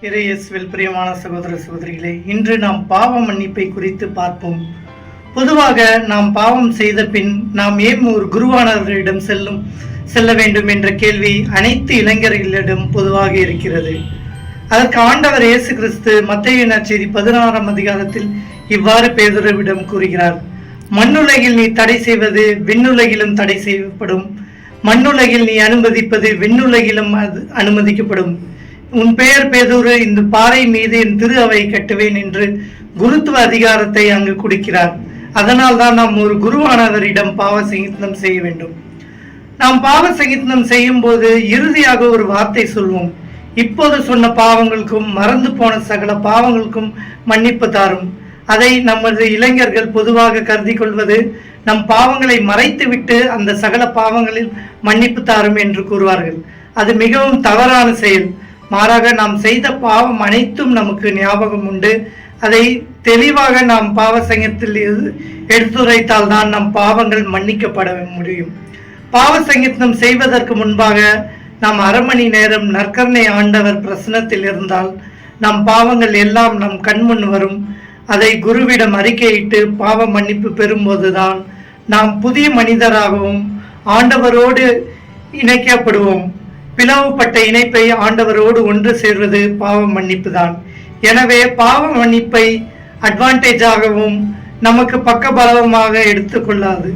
இறையேசுவில் பிரியமான சகோதர சகோதரிகளே, இன்று நாம் பாவ மன்னிப்பை குறித்து பார்ப்போம். பொதுவாக நாம் பாவம் செய்த பின் நாம் ஏன் ஒரு குருவானவரிடம் செல்ல வேண்டும் என்ற கேள்வி அனைத்து இளைஞர்களிடம் பொதுவாக இருக்கிறது. அதற்கு ஆண்டவர் இயேசு கிறிஸ்து மத்தேயு நற்செய்தி 16ஆம் அதிகாரத்தில் இவ்வாறு பேதுருவிடம் கூறுகிறார்: மண்ணுலகில் நீ தடை செய்வது விண்ணுலகிலும் தடை செய்யப்படும், மண்ணுலகில் நீ அனுமதிப்பது விண்ணுலகிலும் அனுமதிக்கப்படும். உன் பெயர் பேதுரு, இந்த பாறை மீது என் திரு அவை கட்டுவேன் என்று குருத்துவ அதிகாரத்தை அங்கு கொடுக்கிறார். அதனால் தான் நாம் ஒரு குருவானவரிடம் பாவ சங்கீதம் செய்ய வேண்டும். நாம் பாவ சங்கீதம் செய்யும் போது இறுதியாக ஒரு வார்த்தை சொல்வோம்: இப்போது சொன்ன பாவங்களுக்கும் மறந்து போன சகல பாவங்களுக்கும் மன்னிப்பு தாரும். அதை நமது இளைஞர்கள் பொதுவாக கருதி கொள்வது நம் பாவங்களை மறைத்துவிட்டு அந்த சகல பாவங்களில் மன்னிப்பு தாரும் என்று கூறுவார்கள். அது மிகவும் தவறான செயல். மாறாக நாம் செய்த பாவம் அனைத்தும் நமக்கு ஞாபகம் உண்டு. அதை தெளிவாக நாம் பாவ சங்கீதத்தில் எடுத்துரைத்தால் தான் நம் பாவங்கள் மன்னிக்கப்பட முடியும். பாவ சங்கீதம் செய்வதற்கு முன்பாக நாம் அரை மணி நேரம் நற்கருணை ஆண்டவர் பிரசனத்தில் இருந்தால் நம் பாவங்கள் எல்லாம் நம் கண்முன் வரும். அதை குருவிடம் அறிக்கையிட்டு பாவ மன்னிப்பு பெறும்போதுதான் நாம் புதிய மனிதராகவும் ஆண்டவரோடு இணைக்கப்படுவோம். பிளவுபட்ட இணைப்பை ஆண்டவரோடு ஒன்று சேர்வது பாவ மன்னிப்பு தான். எனவே பாவ மன்னிப்பை அட்வான்டேஜாகவும் நமக்கு பக்கபலமாக எடுத்துக்கொள்ளாது.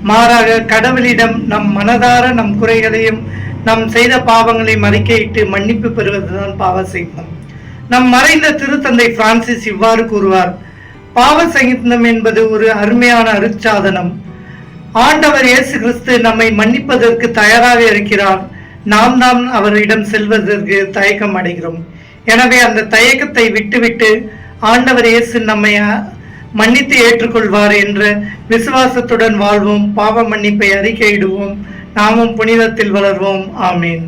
மாறாக கடவுளிடம் நம் மனதார நம் குறைகளையும் நம் செய்த பாவங்களை அறிக்கையிட்டு மன்னிப்பு பெறுவதுதான் பாவ சங்கீதம். நம் மறைந்த திருத்தந்தை பிரான்சிஸ் இவ்வாறு கூறுவார்: பாவ சங்கீதம் என்பது ஒரு அருமையான அருட்சாதனம். ஆண்டவர் இயேசு கிறிஸ்து நம்மை மன்னிப்பதற்கு தயாராக இருக்கிறார். நாம் தான் அவரிடம் செல்வதற்கு தயக்கம் அடைகிறோம். எனவே அந்த தயக்கத்தை விட்டுவிட்டு ஆண்டவர் இயேசு நம்மை மன்னித்து ஏற்றுக்கொள்வார் என்ற விசுவாசத்துடன் வாழ்வோம். பாவ மன்னிப்பை அறிக்கையிடுவோம். நாமும் புனிதத்தில் வளர்வோம். ஆமீன்.